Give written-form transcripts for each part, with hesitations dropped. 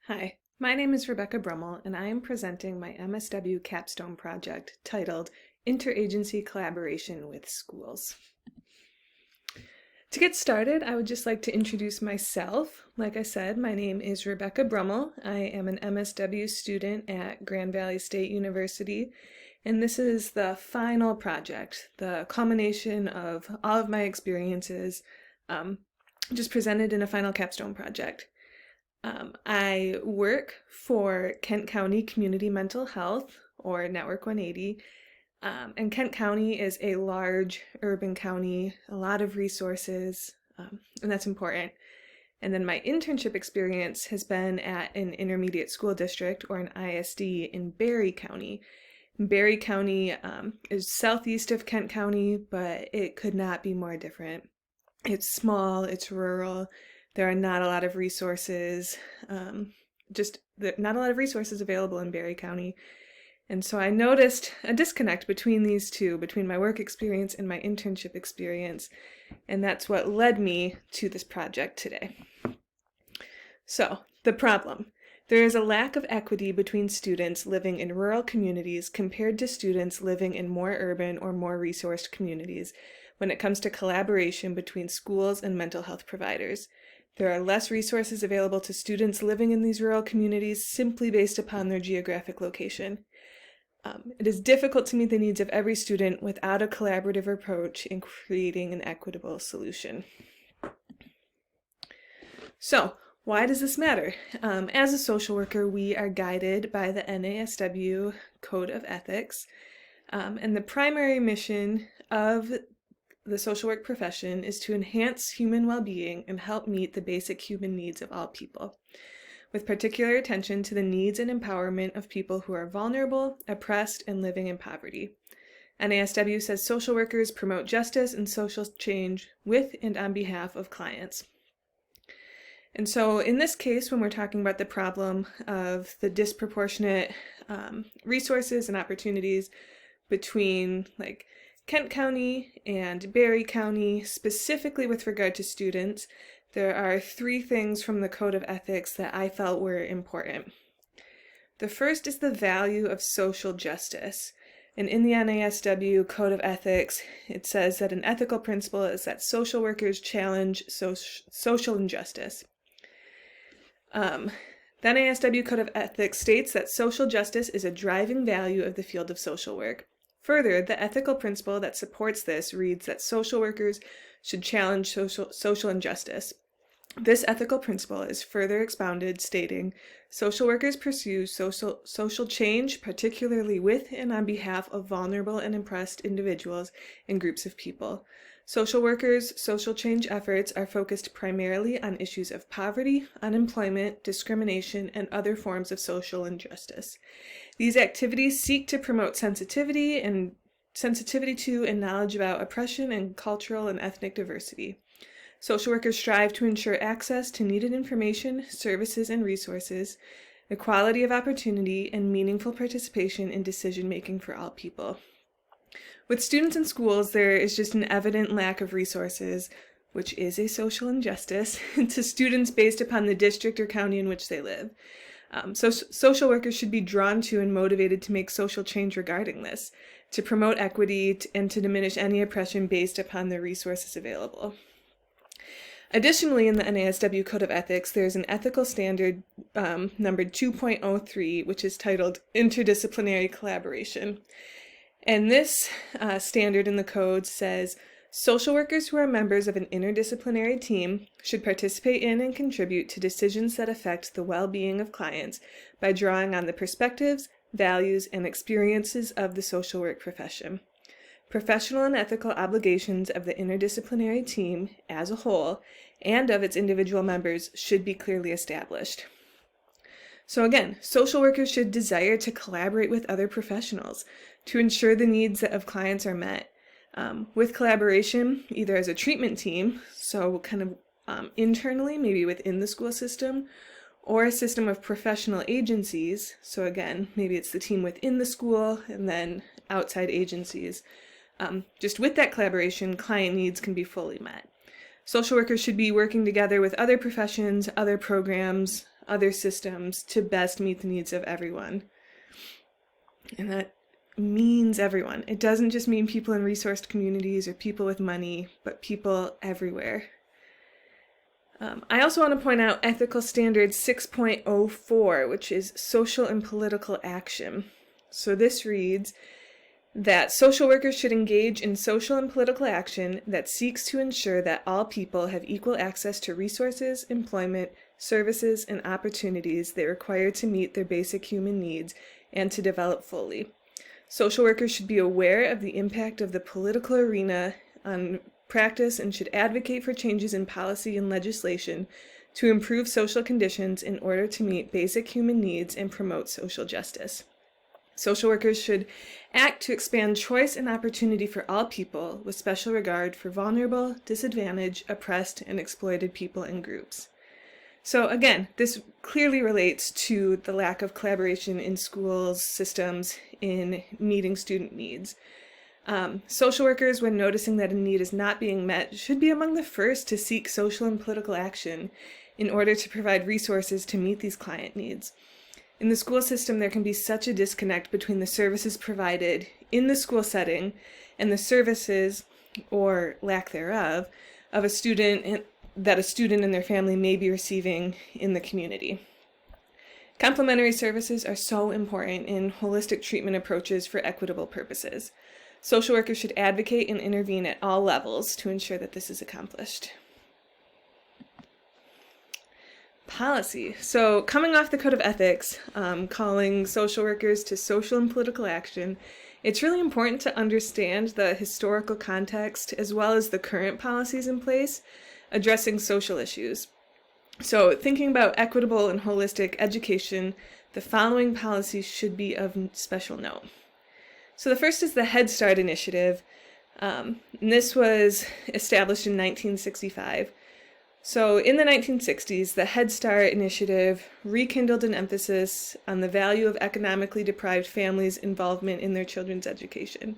Hi, my name is Rebecca Brummel, and I am presenting my MSW Capstone project titled Interagency Collaboration with Schools. To get started, I would just like to introduce myself. Like I said, my name is Rebecca Brummel. I am an MSW student at Grand Valley State University, and this is the final project, the culmination of all of my experiences, just presented in a final capstone project. I work for Kent County Community Mental Health, or Network 180, and Kent County is a large urban county, a lot of resources, and that's important. And then my internship experience has been at an intermediate school district, or an ISD, in Barry County. Barry County is southeast of Kent County, but it could not be more different. It's small, it's rural. There are not a lot of resources, not a lot of resources available in Barry County. And so I noticed a disconnect between these two, between my work experience and my internship experience, and that's what led me to this project today. So, the problem. There is a lack of equity between students living in rural communities compared to students living in more urban or more resourced communities when it comes to collaboration between schools and mental health providers. There are less resources available to students living in these rural communities simply based upon their geographic location. It is difficult to meet the needs of every student without a collaborative approach in creating an equitable solution. So, why does this matter? As a social worker, we are guided by the NASW Code of Ethics, and the primary mission of the social work profession is to enhance human well-being and help meet the basic human needs of all people, with particular attention to the needs and empowerment of people who are vulnerable, oppressed, and living in poverty. NASW says social workers promote justice and social change with and on behalf of clients. And so in this case, when we're talking about the problem of the disproportionate resources and opportunities between Kent County and Barry County, specifically with regard to students, there are three things from the Code of Ethics that I felt were important. The first is the value of social justice. And in the NASW Code of Ethics, it says that an ethical principle is that social workers challenge social injustice. The NASW Code of Ethics states that social justice is a driving value of the field of social work. Further, the ethical principle that supports this reads that social workers should challenge social injustice. This ethical principle is further expounded, stating, social workers pursue social change, particularly with and on behalf of vulnerable and oppressed individuals and groups of people. Social workers' social change efforts are focused primarily on issues of poverty, unemployment, discrimination, and other forms of social injustice. These activities seek to promote sensitivity to and knowledge about oppression and cultural and ethnic diversity. Social workers strive to ensure access to needed information, services, and resources, equality of opportunity, and meaningful participation in decision-making for all people. With students in schools, there is just an evident lack of resources, which is a social injustice, to students based upon the district or county in which they live. So social workers should be drawn to and motivated to make social change regarding this, to promote equity, and to diminish any oppression based upon the resources available. Additionally, in the NASW Code of Ethics, there's an ethical standard numbered 2.03, which is titled Interdisciplinary Collaboration. And this standard in the code says, social workers who are members of an interdisciplinary team should participate in and contribute to decisions that affect the well-being of clients by drawing on the perspectives, values, and experiences of the social work profession. Professional and ethical obligations of the interdisciplinary team as a whole and of its individual members should be clearly established. So again, social workers should desire to collaborate with other professionals to ensure the needs of clients are met. With collaboration, either as a treatment team, so kind of internally, maybe within the school system, or a system of professional agencies, so again, maybe it's the team within the school and then outside agencies. Just with that collaboration, client needs can be fully met. Social workers should be working together with other professions, other programs, other systems to best meet the needs of everyone. And that means everyone. It doesn't just mean people in resourced communities or people with money, but people everywhere. I also want to point out Ethical Standard 6.04, which is social and political action. So this reads that social workers should engage in social and political action that seeks to ensure that all people have equal access to resources, employment, services, and opportunities they require to meet their basic human needs and to develop fully. Social workers should be aware of the impact of the political arena on practice and should advocate for changes in policy and legislation to improve social conditions in order to meet basic human needs and promote social justice. Social workers should act to expand choice and opportunity for all people with special regard for vulnerable, disadvantaged, oppressed, and exploited people and groups. So again, this clearly relates to the lack of collaboration in schools, systems, in meeting student needs. Social workers, when noticing that a need is not being met, should be among the first to seek social and political action in order to provide resources to meet these client needs. In the school system, there can be such a disconnect between the services provided in the school setting and the services, or lack thereof, of a student that a student and their family may be receiving in the community. Complementary services are so important in holistic treatment approaches for equitable purposes. Social workers should advocate and intervene at all levels to ensure that this is accomplished. Policy. So coming off the Code of Ethics, calling social workers to social and political action, it's really important to understand the historical context as well as the current policies in place addressing social issues. So thinking about equitable and holistic education, the following policies should be of special note. So the first is the Head Start Initiative, and this was established in 1965. So in the 1960s, the Head Start Initiative rekindled an emphasis on the value of economically deprived families' involvement in their children's education.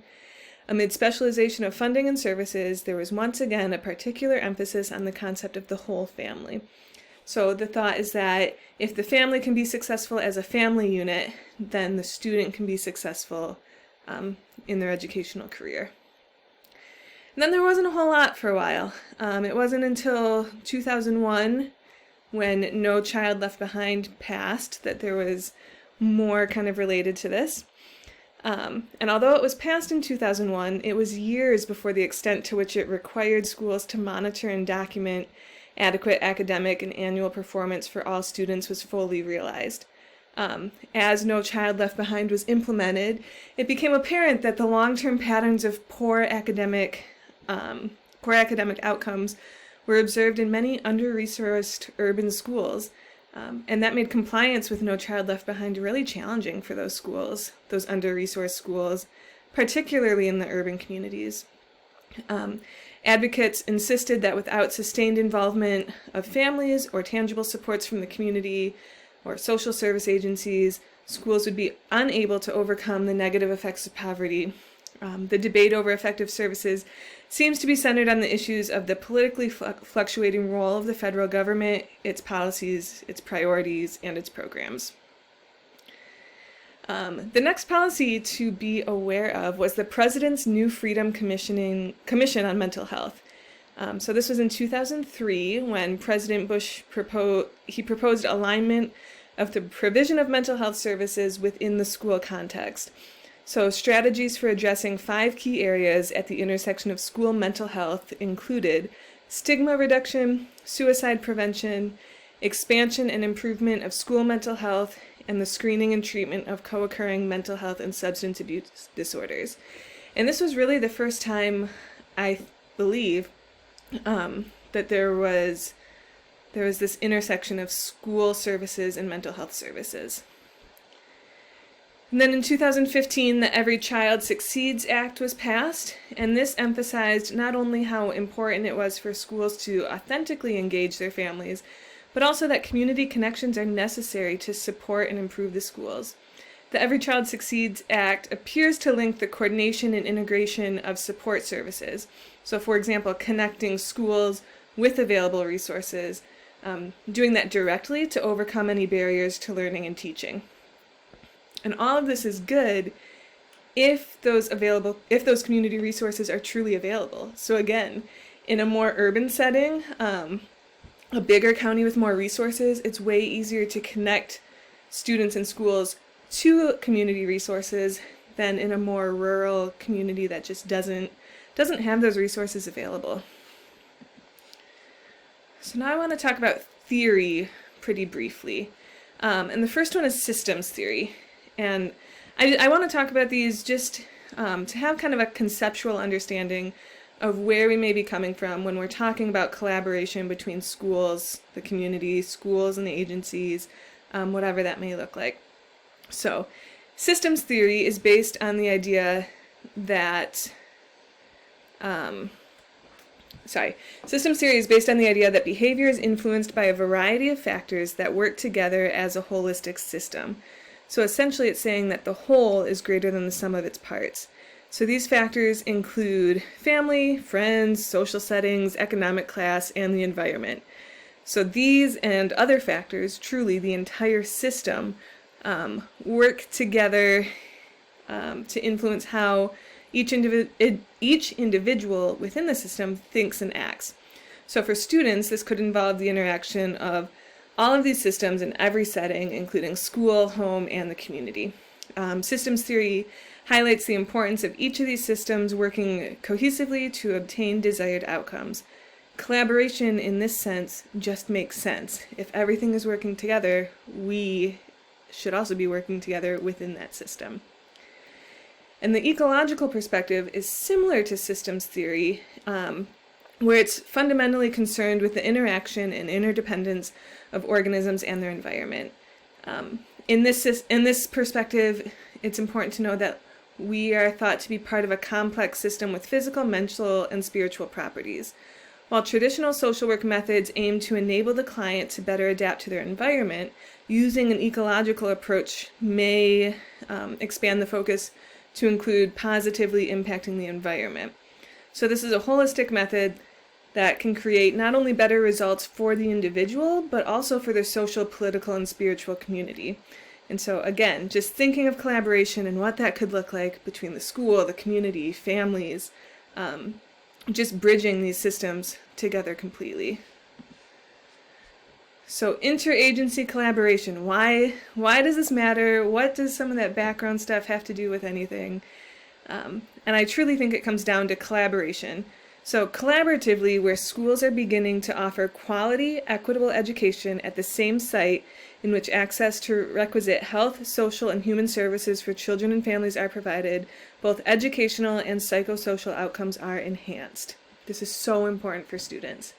Amid specialization of funding and services, there was once again a particular emphasis on the concept of the whole family. So the thought is that if the family can be successful as a family unit, then the student can be successful in their educational career. And then there wasn't a whole lot for a while. It wasn't until 2001, when No Child Left Behind passed, that there was more kind of related to this. And although it was passed in 2001, it was years before the extent to which it required schools to monitor and document adequate academic and annual performance for all students was fully realized. As No Child Left Behind was implemented, it became apparent that the long-term patterns of poor academic outcomes were observed in many under-resourced urban schools, and that made compliance with No Child Left Behind really challenging for those schools, those under-resourced schools, particularly in the urban communities. Advocates insisted that without sustained involvement of families or tangible supports from the community or social service agencies, schools would be unable to overcome the negative effects of poverty. The debate over effective services seems to be centered on the issues of the politically fluctuating role of the federal government, its policies, its priorities, and its programs. The next policy to be aware of was the President's New Freedom Commission on Mental Health. So this was in 2003 when President Bush proposed alignment of the provision of mental health services within the school context. So strategies for addressing 5 key areas at the intersection of school mental health included stigma reduction, suicide prevention, expansion and improvement of school mental health, and the screening and treatment of co-occurring mental health and substance abuse disorders. And this was really the first time, I believe, that there was this intersection of school services and mental health services. And then in 2015, the Every Child Succeeds Act was passed, and this emphasized not only how important it was for schools to authentically engage their families, but also that community connections are necessary to support and improve the schools. The Every Child Succeeds Act appears to link the coordination and integration of support services. So for example, connecting schools with available resources, doing that directly to overcome any barriers to learning and teaching. And all of this is good if those community resources are truly available. So again, in a more urban setting, a bigger county with more resources, it's way easier to connect students and schools to community resources than in a more rural community that just doesn't have those resources available. So now I want to talk about theory pretty briefly. And the first one is systems theory. And I want to talk about these just to have kind of a conceptual understanding of where we may be coming from when we're talking about collaboration between schools, the community, schools and the agencies, whatever that may look like. So, systems theory is based on the idea that systems theory is based on the idea that behavior is influenced by a variety of factors that work together as a holistic system. So essentially it's saying that the whole is greater than the sum of its parts. So these factors include family, friends, social settings, economic class, and the environment. So these and other factors, truly the entire system, work together to influence how each individual within the system thinks and acts. So for students, this could involve the interaction of all of these systems in every setting, including school, home, and the community. Systems theory highlights the importance of each of these systems working cohesively to obtain desired outcomes. Collaboration in this sense just makes sense. If everything is working together, we should also be working together within that system. And the ecological perspective is similar to systems theory, where it's fundamentally concerned with the interaction and interdependence of organisms and their environment. In this perspective, it's important to know that we are thought to be part of a complex system with physical, mental, and spiritual properties. While traditional social work methods aim to enable the client to better adapt to their environment, using an ecological approach may expand the focus to include positively impacting the environment. So this is a holistic method that can create not only better results for the individual, but also for their social, political, and spiritual community. And so again, just thinking of collaboration and what that could look like between the school, the community, families, just bridging these systems together completely. So interagency collaboration, why does this matter? What does some of that background stuff have to do with anything? And I truly think it comes down to collaboration. So collaboratively, where schools are beginning to offer quality, equitable education at the same site in which access to requisite health, social, and human services for children and families are provided, both educational and psychosocial outcomes are enhanced. This is so important for students.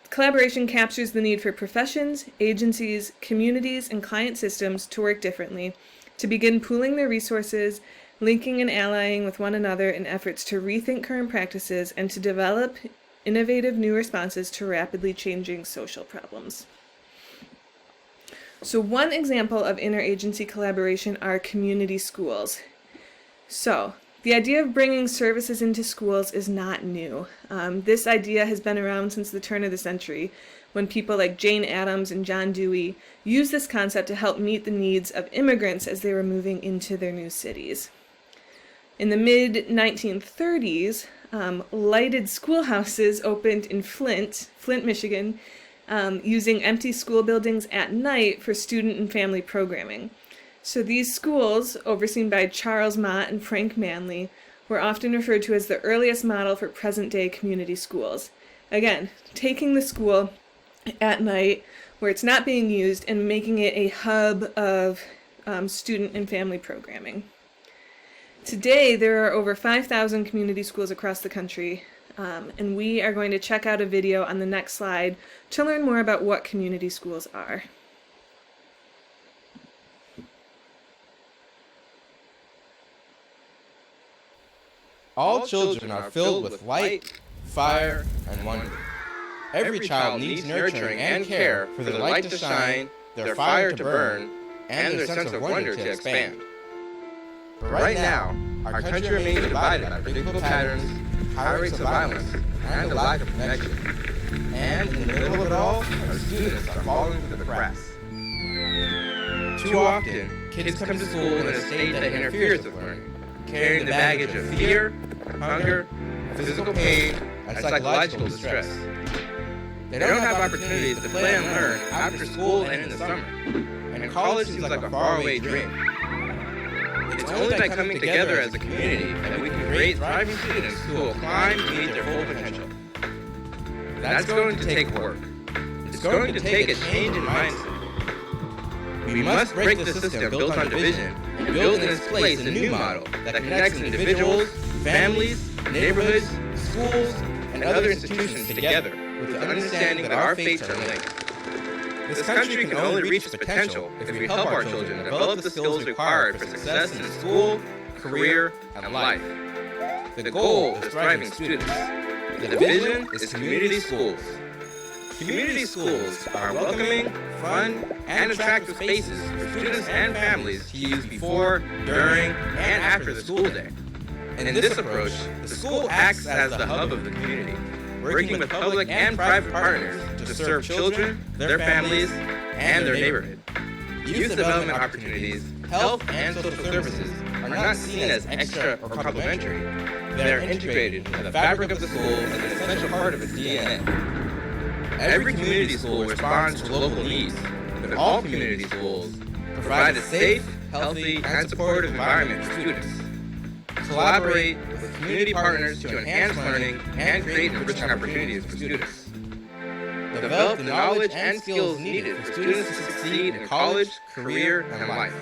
Collaboration captures the need for professions, agencies, communities, and client systems to work differently, to begin pooling their resources, linking and allying with one another in efforts to rethink current practices and to develop innovative new responses to rapidly changing social problems. So one example of interagency collaboration are community schools. So the idea of bringing services into schools is not new. This idea has been around since the turn of the century, when people like Jane Addams and John Dewey used this concept to help meet the needs of immigrants as they were moving into their new cities. In the mid-1930s, lighted schoolhouses opened in Flint, Michigan, using empty school buildings at night for student and family programming. So these schools, overseen by Charles Mott and Frank Manley, were often referred to as the earliest model for present-day community schools. Again, taking the school at night where it's not being used and making it a hub of student and family programming. Today, there are over 5,000 community schools across the country, and we are going to check out a video on the next slide to learn more about what community schools are. All children are filled with light, fire, and wonder. Every child needs nurturing and care for their light to shine, their fire to burn, and their sense of wonder to expand. But right now, our country remains divided by predictable patterns, high rates of violence, and a lack of connection. And in the middle of it all, our students are falling through the cracks. Too often, kids come to school in a state that interferes with learning, carrying the baggage of fear, hunger, physical pain, and psychological distress. They don't have opportunities to play and learn after school and in the summer, and college seems like a faraway dream. It's only by coming together as a community that we can create thriving students who will climb to meet their full potential. That's going to take work. It's going to take a change in mindset. We must break the system built on division and build in its place a new model that connects individuals, families, neighborhoods, schools, and other institutions together with the understanding that our fates are linked. This country can only reach its potential if we help our children develop the skills required for success in school, career, and life. The goal is thriving students. The vision is community schools. Community schools are welcoming, fun, and attractive spaces for students and families to use before, during, and after the school day. And in this approach, the school acts as the hub of the community, working with public and private partners to serve children, their families, and their neighborhood. Youth development opportunities, health, and social services are not seen as extra or complementary. They are integrated into the fabric of the school as an essential part of its DNA. Every community school responds to local needs, but all community schools provide a safe, healthy, and supportive environment for students. Collaborate with community partners to enhance learning and create enriching opportunities for students. Develop the knowledge and skills needed for students to succeed in college, career, and life.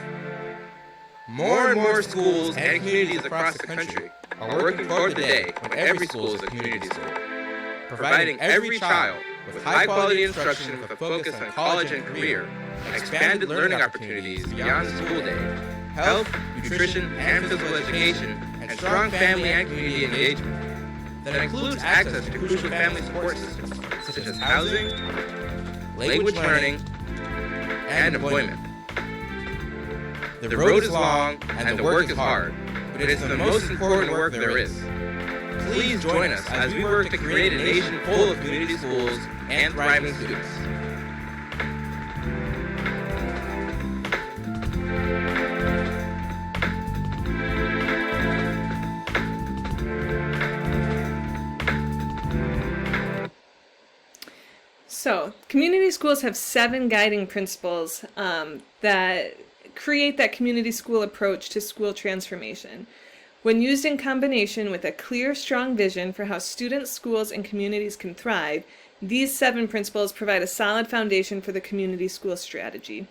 More and more schools and communities across the country are working toward the day when every school is a community school, providing every child with high-quality instruction with a focus on college and career, and expanded learning opportunities beyond the school day, health, nutrition, and physical education, and strong family and community engagement. That includes access to crucial family support systems, such as housing, language learning, and employment. The road is long and the work is hard, but it's the most important work there is. Please join us as we work to create a nation full of community schools and thriving students. So, community schools have 7 guiding principles that create that community school approach to school transformation. When used in combination with a clear, strong vision for how students, schools, and communities can thrive, these 7 principles provide a solid foundation for the community school strategy.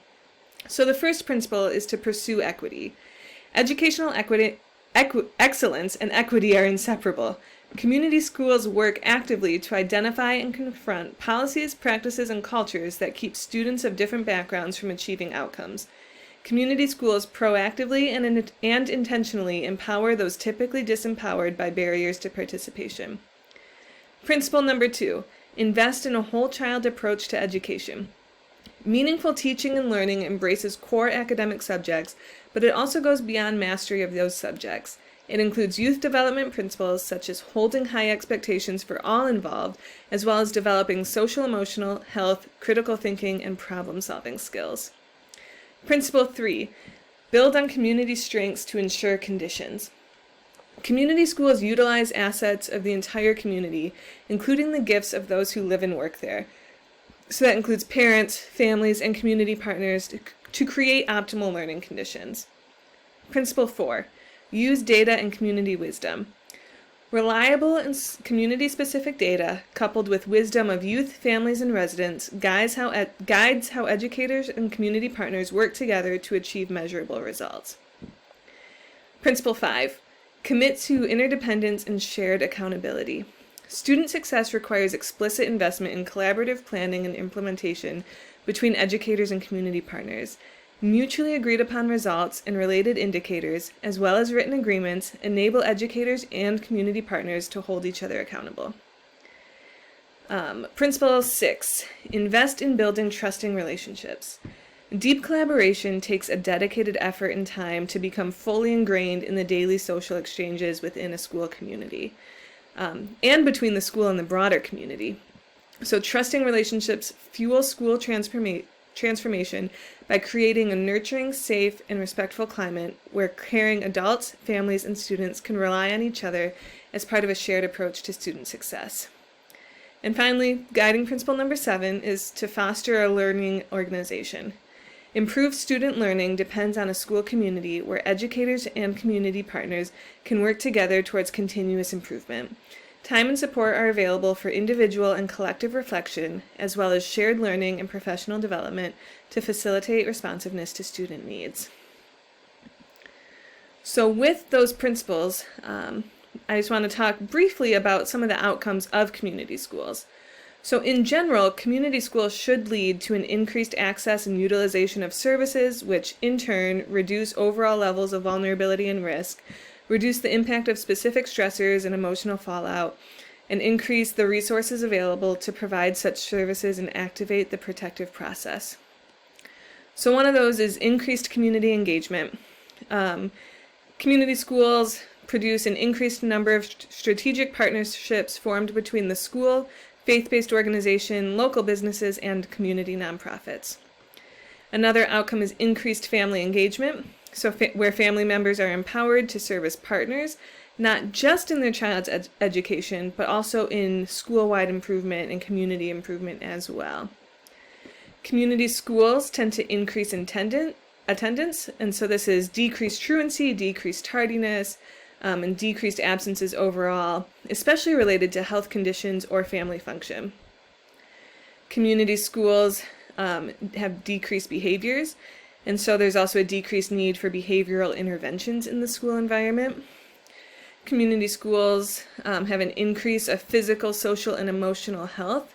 So the first principle is to pursue equity. Educational excellence and equity are inseparable. Community schools work actively to identify and confront policies, practices, and cultures that keep students of different backgrounds from achieving outcomes. Community schools proactively and intentionally empower those typically disempowered by barriers to participation. Principle number 2, invest in a whole child approach to education. Meaningful teaching and learning embraces core academic subjects, but it also goes beyond mastery of those subjects. It includes youth development principles such as holding high expectations for all involved, as well as developing social, emotional, health, critical thinking, and problem-solving skills. Principle 3, build on community strengths to ensure conditions. Community schools utilize assets of the entire community, including the gifts of those who live and work there. So that includes parents, families, and community partners to create optimal learning conditions. Principle 4, use data and community wisdom. Reliable and community-specific data, coupled with wisdom of youth, families, and residents, guides how educators and community partners work together to achieve measurable results. Principle 5, commit to interdependence and shared accountability. Student success requires explicit investment in collaborative planning and implementation between educators and community partners. Mutually agreed upon results and related indicators, as well as written agreements, enable educators and community partners to hold each other accountable. Principle 6, invest in building trusting relationships. Deep collaboration takes a dedicated effort and time to become fully ingrained in the daily social exchanges within a school community, and between the school and the broader community. So trusting relationships fuel school transformation by creating a nurturing, safe, and respectful climate where caring adults, families, and students can rely on each other as part of a shared approach to student success. And finally, guiding principle number 7 is to foster a learning organization. Improved student learning depends on a school community where educators and community partners can work together towards continuous improvement. Time and support are available for individual and collective reflection, as well as shared learning and professional development to facilitate responsiveness to student needs. So with those principles, I just want to talk briefly about some of the outcomes of community schools. So in general, community schools should lead to an increased access and utilization of services, which in turn reduce overall levels of vulnerability and risk, reduce the impact of specific stressors and emotional fallout, and increase the resources available to provide such services and activate the protective process. So one of those is increased community engagement. Community schools produce an increased number of strategic partnerships formed between the school, faith-based organization, local businesses, and community nonprofits. Another outcome is increased family engagement, so where family members are empowered to serve as partners, not just in their child's education, but also in school-wide improvement and community improvement as well. Community schools tend to increase attendance, and so this is decreased truancy, decreased tardiness, and decreased absences overall, especially related to health conditions or family function. Community schools have decreased behaviors, and so there's also a decreased need for behavioral interventions in the school environment. Community schools have an increase of physical, social, and emotional health,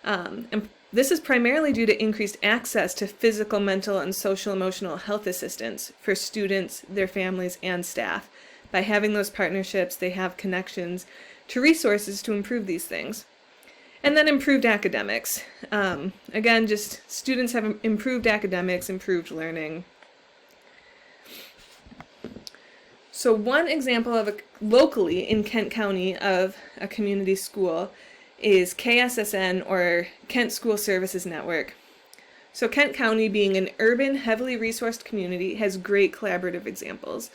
and this is primarily due to increased access to physical, mental, and social emotional health assistance for students, their families, and staff. By having those partnerships, they have connections to resources to improve these things. And then improved academics. Again, just students have improved academics, improved learning. So one example of locally in Kent County of a community school is KSSN, or Kent School Services Network. So Kent County, being an urban, heavily resourced community, has great collaborative examples.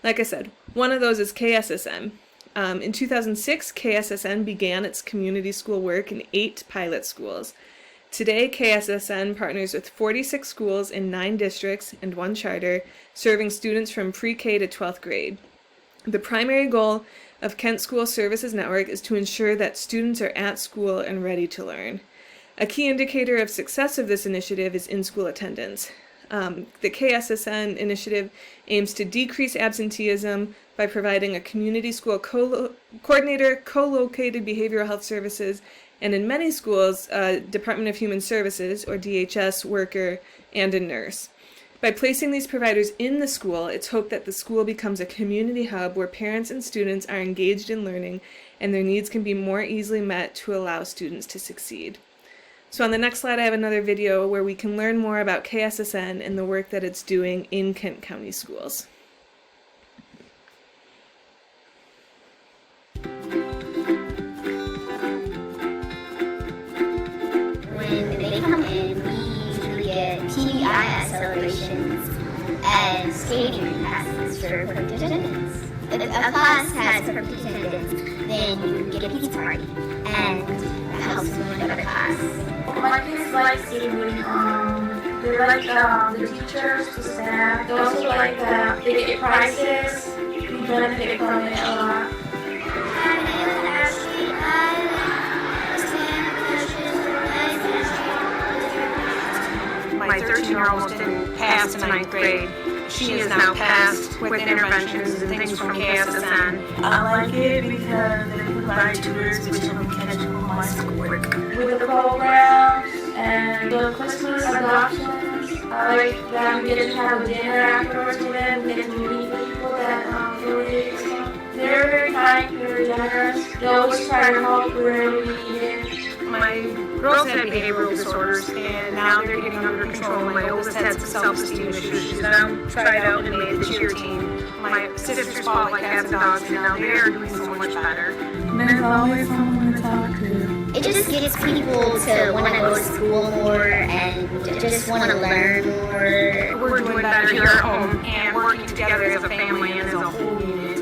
Like I said, one of those is KSSN. In 2006, KSSN began its community school work in 8 pilot schools. Today, KSSN partners with 46 schools in 9 districts and 1 charter, serving students from pre-K to 12th grade. The primary goal of Kent School Services Network is to ensure that students are at school and ready to learn. A key indicator of success of this initiative is in-school attendance. The KSSN initiative aims to decrease absenteeism by providing a community school coordinator, co-located behavioral health services, and in many schools, Department of Human Services, or DHS, worker, and a nurse. By placing these providers in the school, it's hoped that the school becomes a community hub where parents and students are engaged in learning and their needs can be more easily met to allow students to succeed. So on the next slide, I have another video where we can learn more about KSSN and the work that it's doing in Kent County schools. When they come in, we usually get TBI celebrations and staging passes for perfect attendance. If a class has perfect attendance, then you get a pizza party, and that helps with another class. My kids like skating. They like the teachers, the staff. They also like they get prizes. We benefit from it a lot. My 13-year-old didn't pass to 9th grade. She is now passed with interventions and things from KSSN. I like it because they provide tutors which help me catch up on my schoolwork. With the programs and the Christmas adoptions, I like that we get to have a dinner afterwards with them. We get to meet the people that really they're very kind, very generous. They always try to help wherever we need it. My girls had behavioral disorders, and now they're getting under control. My oldest had some self-esteem issues. She's now tried out and made the cheer team. My sisters fought like cats and dogs, and now they're doing so much better. And there's always someone to talk to. It just gets people to want to go to school more and just want to learn more. We're doing better here at home and working together as a family and as a whole unit.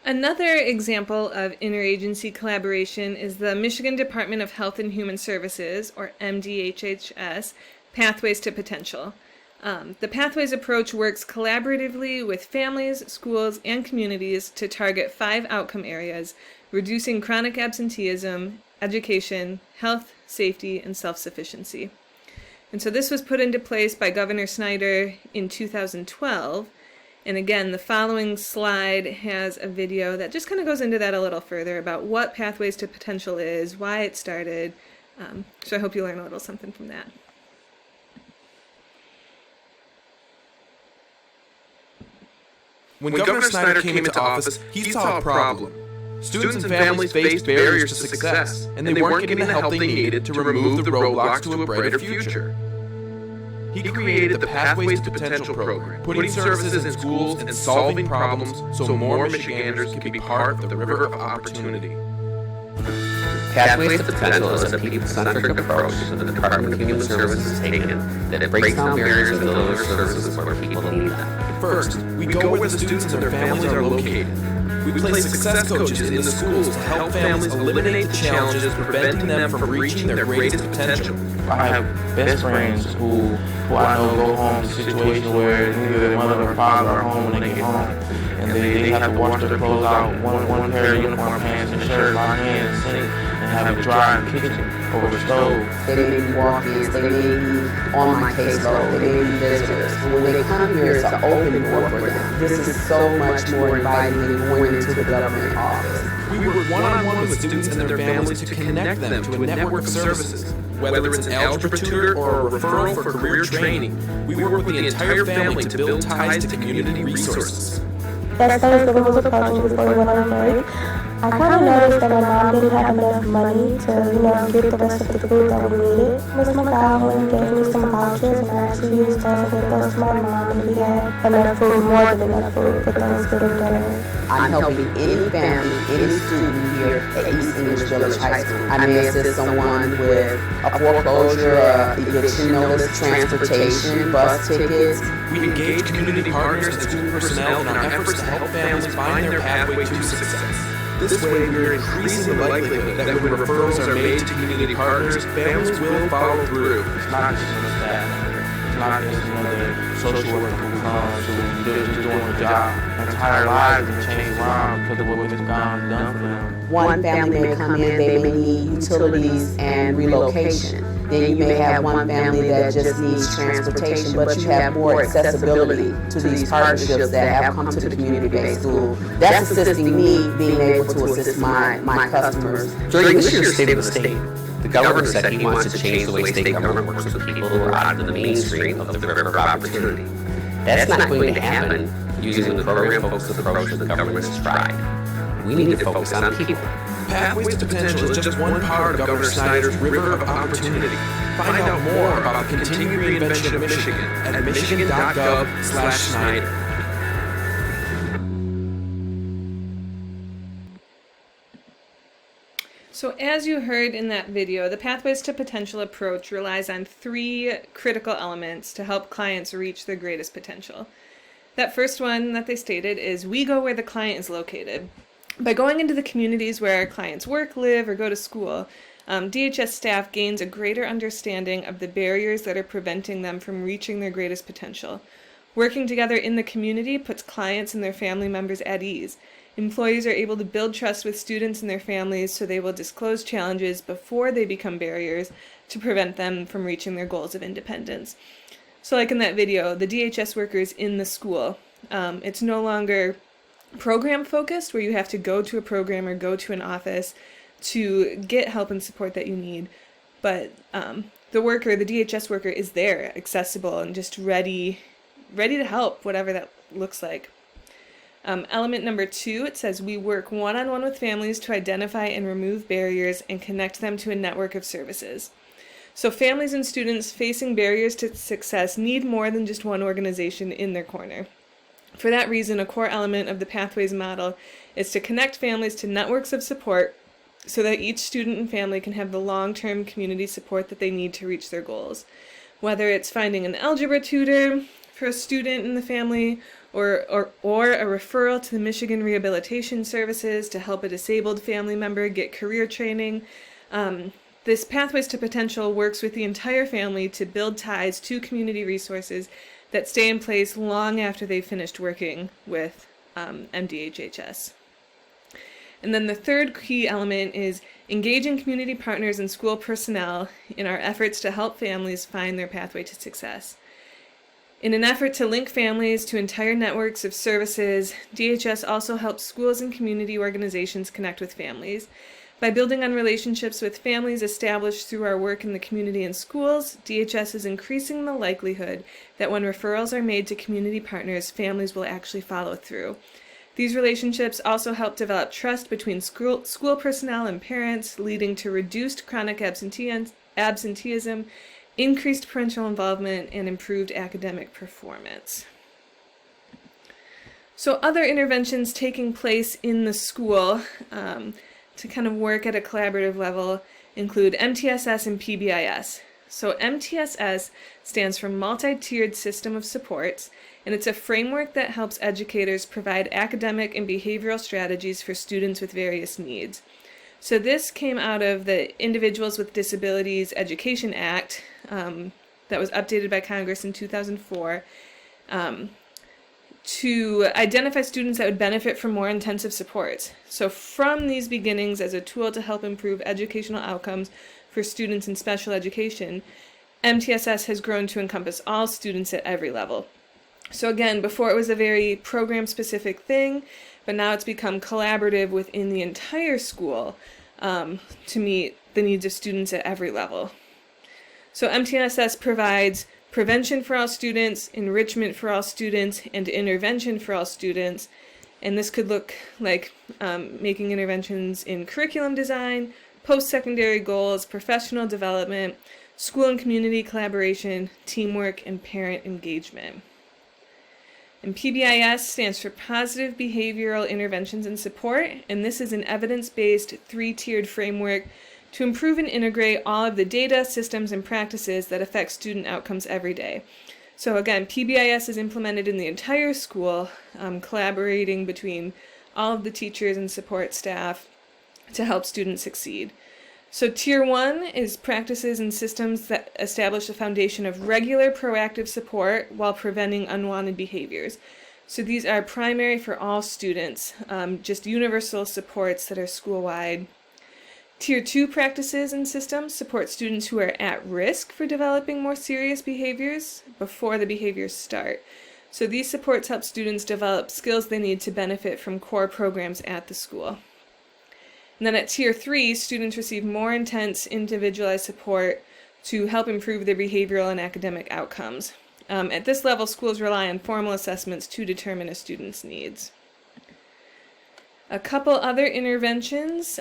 Another example of interagency collaboration is the Michigan Department of Health and Human Services, or MDHHS, Pathways to Potential. The Pathways approach works collaboratively with families, schools, and communities to target 5 outcome areas: reducing chronic absenteeism, education, health, safety, and self-sufficiency. And so this was put into place by Governor Snyder in 2012. And again, the following slide has a video that just kind of goes into that a little further about what Pathways to Potential is, why it started. So I hope you learn a little something from that. When Governor Snyder came into office, he saw a problem. Students and families faced barriers to success, and they weren't getting the help they needed to remove the roadblocks to a brighter future. He created the Pathways to Potential program, putting services in schools and solving problems so more Michiganders can be part of the river of opportunity. Pathways to Potential is a people-centric approach that the Department of Human Services has taken that breaks down barriers and delivers services where people need them. First, we go where the students and their families are located. We place success coaches in the schools to help families eliminate the challenges preventing them from reaching their greatest potential. I have best friends who I know go home to situations where neither their mother or father are home when they get home, and they have to wash their clothes out one pair of uniform pants and shirt by hand and sink and have it dry in the kitchen over the stove. They may be walk-ins, they may be on my caseload, they may be visitors. And when they come here, it's an open door for them. This is so much more inviting than going into the government office. We work one-on-one with students and their families to connect them to a network of services. Whether it's an algebra tutor or a referral for career training, we work with the entire family to build ties to community resources. As Thursday was approaching before we went on break, I kind of noticed that my mom didn't have enough money to, get the rest of the food that we needed. Ms. McGowan gave me some vouchers, and I actually used those to get those to my mom, and we had enough food, more than enough food for Thanksgiving dinner. I'm helping any family, any student here at East English Village High School. I may assist someone with a foreclosure, eviction notice, transportation, bus tickets. We engage community partners and school personnel in our efforts to help families find their pathway to success. This way, we are increasing the likelihood that when referrals are made to community partners, families will follow through. It's not just another staff member. It's not just another social worker who comes who just doing her job. Their entire lives have been changed around because of what Mr. Brown has done for them. One family may come in, they may need utilities and relocation. Then you may have one family that just needs transportation, but you have more accessibility to these partnerships that have come to the community-based school. That's assisting me being able to assist my customers. During this year's State of the State, the governor said he wants to change the way state government works with people who are out of the mainstream of the river of opportunity. That's not going to happen using the program-focused approach that the government has tried. We need to focus on people. Pathways to Potential is just one part of Governor Snyder's river of opportunity. Find out more about the continuing reinvention of Michigan at michigan.gov/Snyder. So as you heard in that video, the Pathways to Potential approach relies on 3 critical elements to help clients reach their greatest potential. That first one that they stated is we go where the client is located. By going into the communities where our clients work, live, or go to school, DHS staff gains a greater understanding of the barriers that are preventing them from reaching their greatest potential. Working together in the community puts clients and their family members at ease. Employees are able to build trust with students and their families, so they will disclose challenges before they become barriers to prevent them from reaching their goals of independence. So like in that video, the DHS workers in the school, it's no longer program focused where you have to go to a program or go to an office to get help and support that you need, but the DHS worker is there, accessible and just ready to help, whatever that looks like. Element number 2, it says we work one-on-one with families to identify and remove barriers and connect them to a network of services. So families and students facing barriers to success need more than just one organization in their corner. For that reason, a core element of the Pathways model is to connect families to networks of support so that each student and family can have the long-term community support that they need to reach their goals. Whether it's finding an algebra tutor for a student in the family or a referral to the Michigan Rehabilitation Services to help a disabled family member get career training, this Pathways to Potential works with the entire family to build ties to community resources that stay in place long after they've finished working with MDHHS. And then the third key element is engaging community partners and school personnel in our efforts to help families find their pathway to success. In an effort to link families to entire networks of services, DHS also helps schools and community organizations connect with families. By building on relationships with families established through our work in the community and schools, DHS is increasing the likelihood that when referrals are made to community partners, families will actually follow through. These relationships also help develop trust between school personnel and parents, leading to reduced chronic absenteeism, increased parental involvement, and improved academic performance. So other interventions taking place in the school to kind of work at a collaborative level include MTSS and PBIS. So MTSS stands for Multi-Tiered System of Supports, and it's a framework that helps educators provide academic and behavioral strategies for students with various needs. So this came out of the Individuals with Disabilities Education Act that was updated by Congress in 2004 to identify students that would benefit from more intensive supports. So from these beginnings as a tool to help improve educational outcomes for students in special education, MTSS has grown to encompass all students at every level. So again, before it was a very program-specific thing, but now it's become collaborative within the entire school to meet the needs of students at every level. So MTSS provides prevention for all students, enrichment for all students, and intervention for all students. And this could look like making interventions in curriculum design, post-secondary goals, professional development, school and community collaboration, teamwork, and parent engagement. And PBIS stands for Positive Behavioral Interventions and Support, and this is an evidence-based three-tiered framework to improve and integrate all of the data, systems, and practices that affect student outcomes every day. So again, PBIS is implemented in the entire school, collaborating between all of the teachers and support staff to help students succeed. So Tier 1 is practices and systems that establish a foundation of regular proactive support while preventing unwanted behaviors. So these are primary for all students, just universal supports that are school-wide. Tier 2 practices and systems support students who are at risk for developing more serious behaviors before the behaviors start. So these supports help students develop skills they need to benefit from core programs at the school. And then at Tier 3, students receive more intense individualized support to help improve their behavioral and academic outcomes. At this level, schools rely on formal assessments to determine a student's needs. A couple other interventions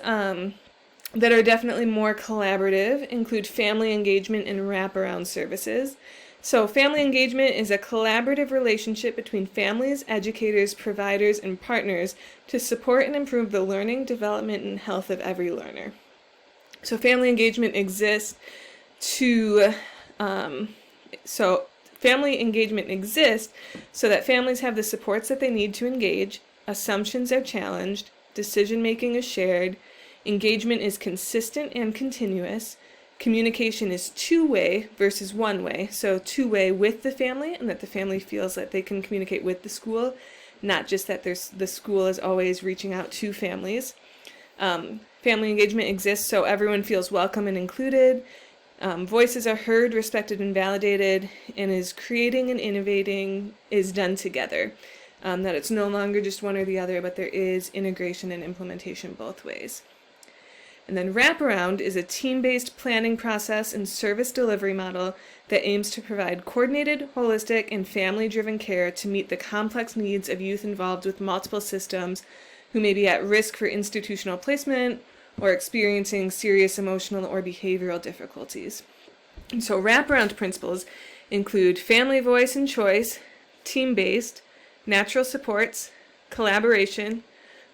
that are definitely more collaborative include family engagement and wraparound services. So family engagement is a collaborative relationship between families, educators, providers, and partners to support and improve the learning, development, and health of every learner. So family engagement exists so that families have the supports that they need to engage, assumptions are challenged, decision-making is shared, engagement is consistent and continuous, communication is two-way versus one-way, so two-way with the family, and that the family feels that they can communicate with the school, not just that the school is always reaching out to families. Family engagement exists so everyone feels welcome and included, voices are heard, respected, and validated, and is creating and innovating is done together. That it's no longer just one or the other, but there is integration and implementation both ways. And then wraparound is a team-based planning process and service delivery model that aims to provide coordinated, holistic, and family-driven care to meet the complex needs of youth involved with multiple systems who may be at risk for institutional placement or experiencing serious emotional or behavioral difficulties. And so wraparound principles include family voice and choice, team-based, natural supports, collaboration,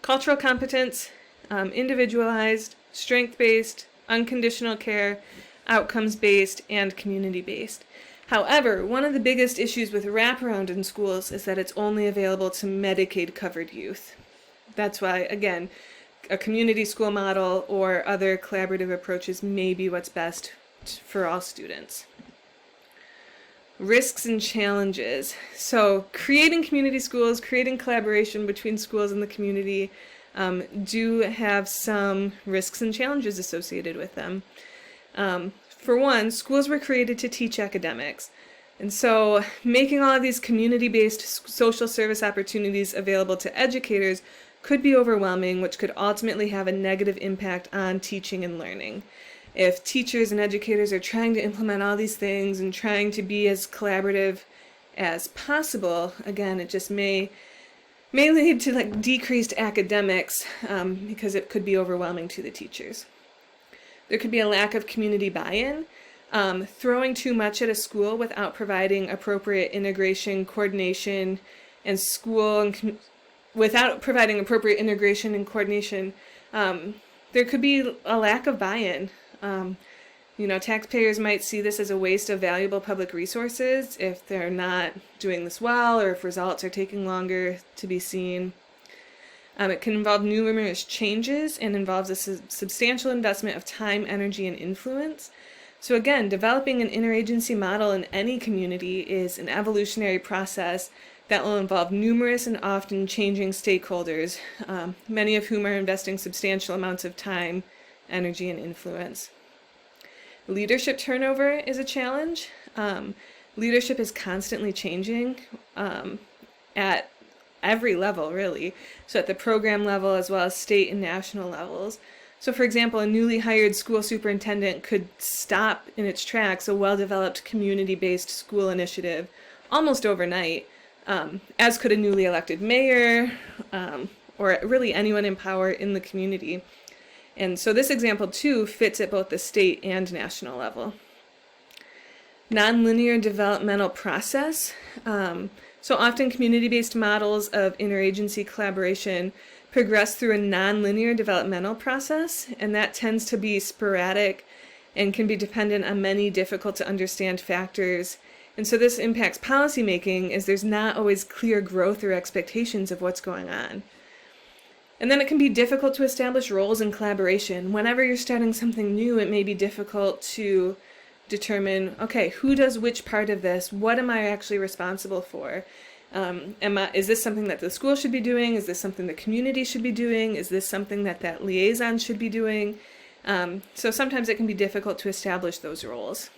cultural competence, individualized, strength-based, unconditional care, outcomes-based, and community-based. However, one of the biggest issues with wraparound in schools is that it's only available to Medicaid-covered youth. That's why, again, a community school model or other collaborative approaches may be what's best for all students. Risks and challenges. So creating community schools, creating collaboration between schools and the community do have some risks and challenges associated with them. For one, schools were created to teach academics. And so making all of these community-based social service opportunities available to educators could be overwhelming, which could ultimately have a negative impact on teaching and learning. If teachers and educators are trying to implement all these things and trying to be as collaborative as possible, again, it just may lead to decreased academics because it could be overwhelming to the teachers. There could be a lack of community buy-in. Throwing too much at a school without providing appropriate integration, coordination, and without providing appropriate integration and coordination, there could be a lack of buy-in. Taxpayers might see this as a waste of valuable public resources if they're not doing this well or if results are taking longer to be seen. It can involve numerous changes and involves a substantial investment of time, energy, and influence. So again, developing an interagency model in any community is an evolutionary process that will involve numerous and often changing stakeholders, many of whom are investing substantial amounts of time, energy, and influence. Leadership turnover is a challenge. Leadership is constantly changing at every level, really. So at the program level as well as state and national levels. So for example, a newly hired school superintendent could stop in its tracks a well-developed community-based school initiative almost overnight, as could a newly elected mayor or really anyone in power in the community. And so this example too fits at both the state and national level. Nonlinear developmental process. So often community-based models of interagency collaboration progress through a nonlinear developmental process, and that tends to be sporadic and can be dependent on many difficult to understand factors. And so this impacts policymaking as there's not always clear growth or expectations of what's going on. And then it can be difficult to establish roles in collaboration. Whenever you're starting something new, it may be difficult to determine, okay, who does which part of this? What am I actually responsible for? Is this something that the school should be doing? Is this something the community should be doing? Is this something that liaison should be doing? So sometimes it can be difficult to establish those roles.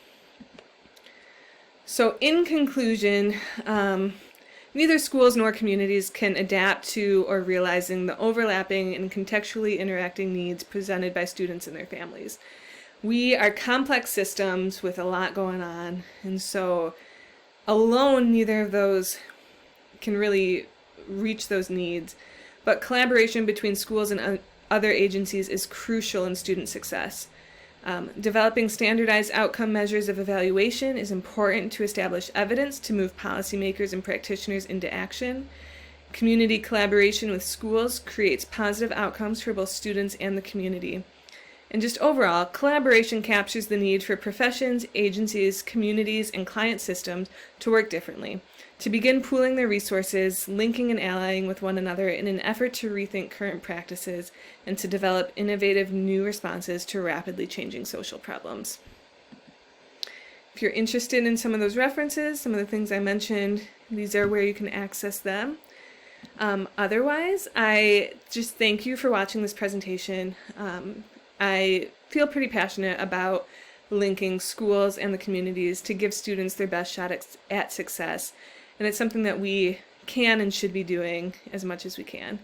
So in conclusion, neither schools nor communities can adapt to or realizing the overlapping and contextually interacting needs presented by students and their families. We are complex systems with a lot going on, and so alone neither of those can really reach those needs, but collaboration between schools and other agencies is crucial in student success. Developing standardized outcome measures of evaluation is important to establish evidence to move policymakers and practitioners into action. Community collaboration with schools creates positive outcomes for both students and the community. And just overall, collaboration captures the need for professions, agencies, communities, and client systems to work differently, to begin pooling their resources, linking and allying with one another in an effort to rethink current practices and to develop innovative new responses to rapidly changing social problems. If you're interested in some of those references, some of the things I mentioned, these are where you can access them. Otherwise, I just thank you for watching this presentation. I feel pretty passionate about linking schools and the communities to give students their best shot at success. And it's something that we can and should be doing as much as we can.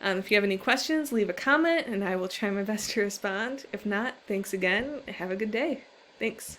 If you have any questions, leave a comment and I will try my best to respond. If not, thanks again. Have a good day. Thanks.